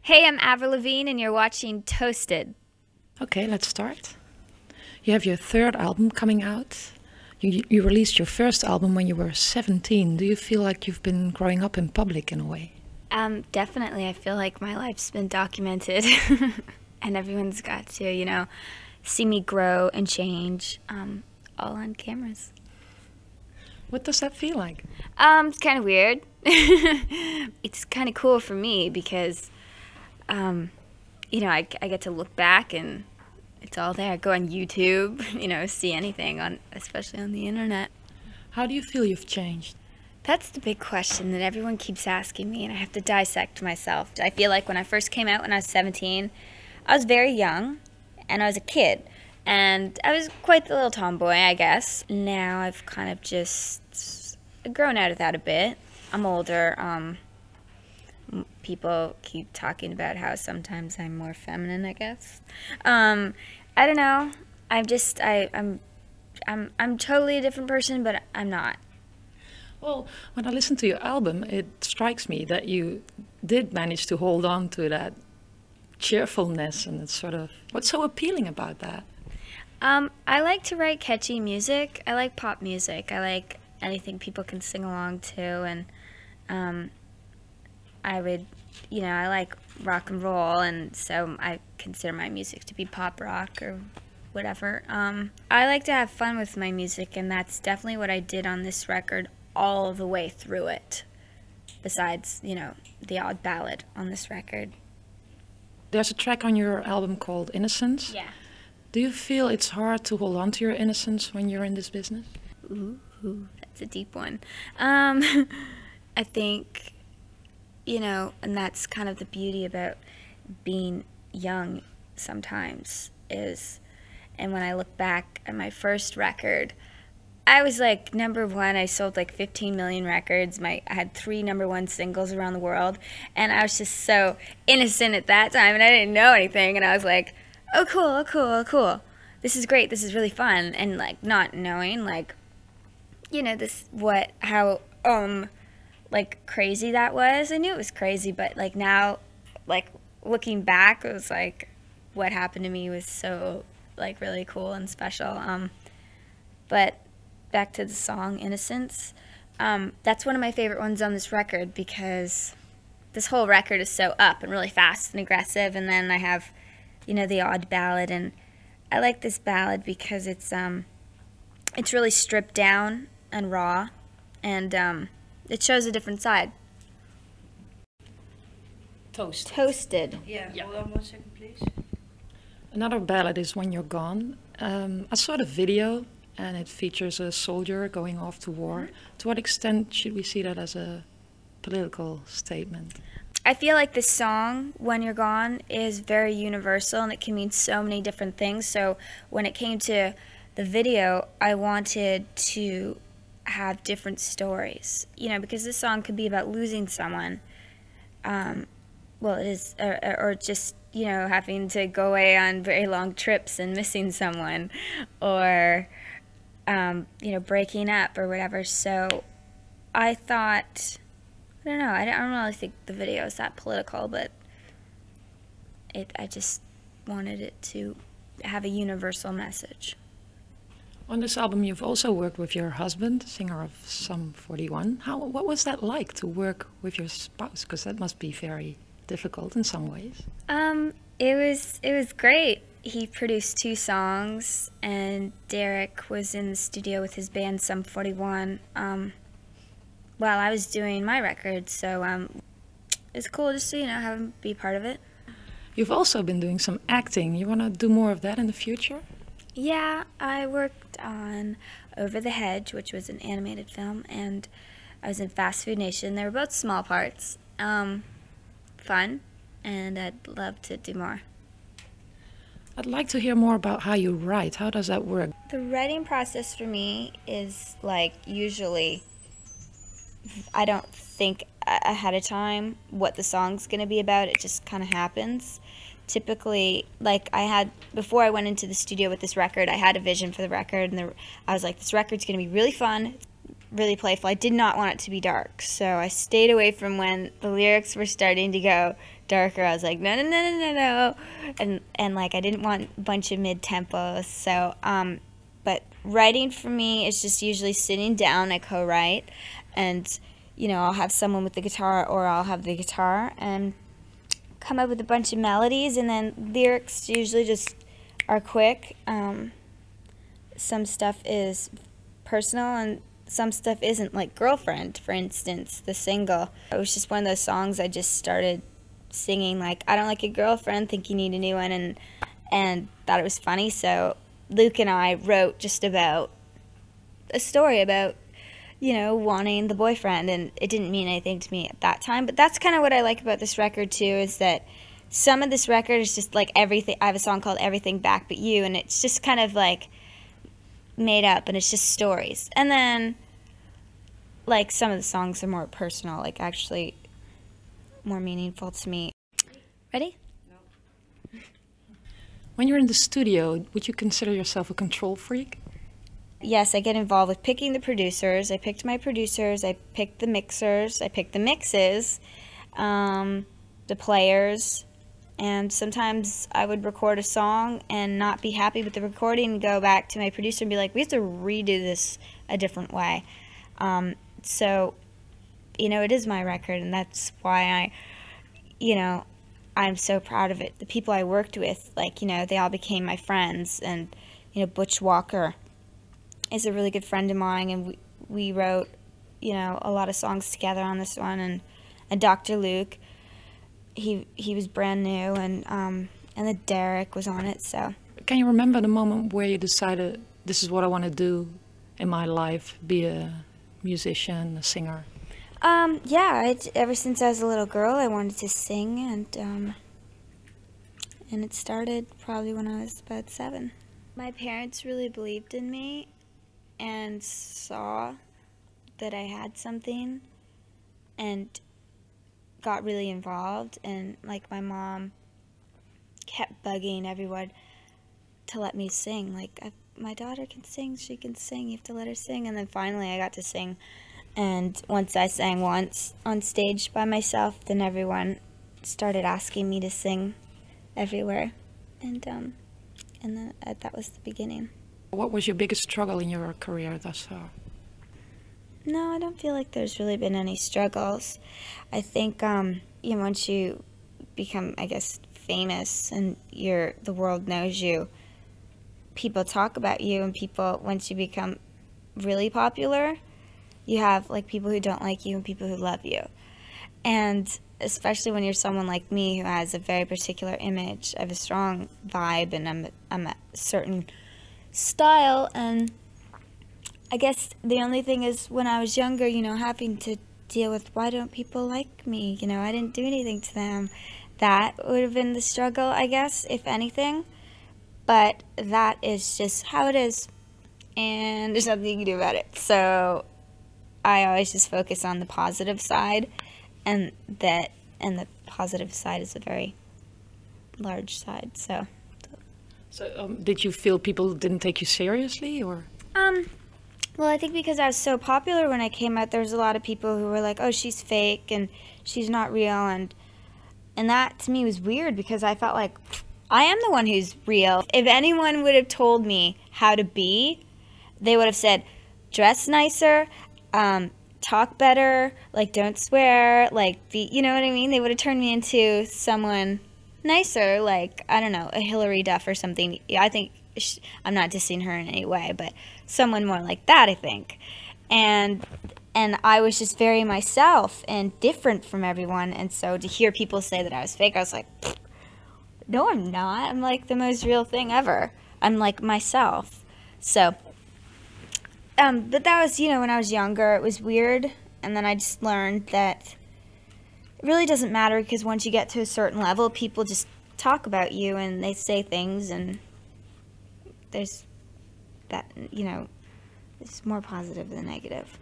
Hey, I'm Avril Lavigne, and you're watching Toasted. Okay, let's start. You have your third album coming out. You released your first album when you were 17. Do you feel like you've been growing up in public in a way? Definitely. I feel like my life's been documented, and everyone's got to, see me grow and change, all on cameras. What does that feel like? It's kind of weird. It's kind of cool for me because, I get to look back and it's all there. Go on YouTube, see anything especially on the internet. How do you feel you've changed? That's the big question that everyone keeps asking me, and I have to dissect myself. I feel like when I first came out when I was 17, I was very young, and I was a kid, and I was quite the little tomboy, I guess. Now I've kind of just grown out of that a bit. I'm older. People keep talking about how sometimes I'm more feminine, I guess. I don't know. I'm totally a different person, but I'm not. Well, when I listen to your album, it strikes me that you did manage to hold on to that cheerfulness, and it's sort of, what's so appealing about that? I like to write catchy music. I like pop music. I like anything people can sing along to, and I like rock and roll, and so I consider my music to be pop rock or whatever. I like to have fun with my music, and that's definitely what I did on this record all the way through it, besides, the odd ballad on this record. There's a track on your album called Innocence. Yeah. Do you feel it's hard to hold on to your innocence when you're in this business? Ooh, that's a deep one. I think, and that's kind of the beauty about being young sometimes is, and when I look back at my first record, I was like #1. I sold like 15 million records. I had 3 #1 singles around the world, and I was just so innocent at that time, and I didn't know anything, and I was like, oh cool, oh cool, oh cool. This is great, this is really fun, and like not knowing how crazy that was. I knew it was crazy, but like now, like looking back, it was like what happened to me was so like really cool and special. But back to the song Innocence, that's one of my favorite ones on this record because this whole record is so up and really fast and aggressive, and then I have the odd ballad, and I like this ballad because it's really stripped down and raw, and it shows a different side. Toasted. Yeah. Hold on 1 second, please. Another ballad is When You're Gone. I saw the video, and it features a soldier going off to war. To what extent should we see that as a political statement? I feel like this song, When You're Gone, is very universal, and it can mean so many different things. So when it came to the video, I wanted to have different stories, because this song could be about losing someone. Well, it is, or just, having to go away on very long trips and missing someone, or breaking up or whatever. So I thought, I don't know, I don't really think the video is that political, but I just wanted it to have a universal message. On this album, you've also worked with your husband, singer of Sum 41. What was that like to work with your spouse? Because that must be very difficult in some ways. It was great. He produced 2 songs, and Derek was in the studio with his band Sum 41 while I was doing my record. So it's cool just to have him be part of it. You've also been doing some acting. You want to do more of that in the future? Yeah, I worked on Over the Hedge, which was an animated film, and I was in Fast Food Nation. They were both small parts. Fun, and I'd love to do more. I'd like to hear more about how you write. How does that work? The writing process for me is like usually I don't think ahead of time what the song's going to be about. It just kind of happens. Typically, like before I went into the studio with this record, I had a vision for the record, and I was like, this record's going to be really fun, really playful. I did not want it to be dark, so I stayed away from when the lyrics were starting to go darker. I was like, no, no, no, no, no, no. And like, I didn't want a bunch of mid-tempos. So, but writing for me is just usually sitting down, I co-write, and, you know, I'll have someone with the guitar or I'll have the guitar and come up with a bunch of melodies, and then lyrics usually just are quick. Some stuff is personal and some stuff isn't, like Girlfriend, for instance, the single. It was just one of those songs I just started singing, like, I don't like your girlfriend, think you need a new one, and thought it was funny. So Luke and I wrote just about a story about, you know, wanting the boyfriend, and it didn't mean anything to me at that time. But that's kind of what I like about this record too, is that some of this record is just like everything. I have a song called Everything Back But You, and it's just kind of like made up, and it's just stories. And then like some of the songs are more personal, like actually more meaningful to me. Ready? No. When you're in the studio, would you consider yourself a control freak? Yes, I get involved with picking the producers. I picked my producers, I picked the mixers, I picked the mixes, the players, and sometimes I would record a song and not be happy with the recording and go back to my producer and be like, we have to redo this a different way. So, you know, it is my record, and that's why I, you know, I'm so proud of it. The people I worked with, like, you know, they all became my friends, and, you know, Butch Walker is a really good friend of mine, and we wrote, you know, a lot of songs together on this one, and Dr. Luke, he was brand new, and then Derek was on it, so. Can you remember the moment where you decided, this is what I want to do in my life, be a musician, a singer? Yeah, ever since I was a little girl, I wanted to sing, and it started probably when I was about 7. My parents really believed in me and saw that I had something and got really involved, and like my mom kept bugging everyone to let me sing, like, my daughter can sing, she can sing, you have to let her sing. And then finally I got to sing, and once I sang once on stage by myself, then everyone started asking me to sing everywhere, and then that was the beginning. What was your biggest struggle in your career thus far? No, I don't feel like there's really been any struggles. I think you know, once you become, I guess, famous and the world knows you, people talk about you, and people, once you become really popular, you have like people who don't like you and people who love you. And especially when you're someone like me who has a very particular image, I have a strong vibe, and I'm a certain style, and I guess the only thing is when I was younger, you know, having to deal with, why don't people like me? You know, I didn't do anything to them. That would have been the struggle, I guess, if anything. But that is just how it is, and there's nothing you can do about it. So I always just focus on the positive side, and the positive side is a very large side. So Did you feel people didn't take you seriously, or? Well, I think because I was so popular when I came out, there was a lot of people who were like, oh, she's fake and she's not real, and that to me was weird, because I felt like I am the one who's real. If anyone would have told me how to be, they would have said, dress nicer, talk better, like don't swear, like be, you know what I mean? They would have turned me into someone nicer, like, I don't know, a Hillary Duff or something. I think, I'm not dissing her in any way, but someone more like that, I think. And I was just very myself and different from everyone, and so to hear people say that I was fake, I was like, no, I'm not. I'm like the most real thing ever. I'm like myself. So, but that was, you know, when I was younger, it was weird, and then I just learned that it really doesn't matter, because once you get to a certain level, people just talk about you, and they say things, and there's that, you know, it's more positive than negative.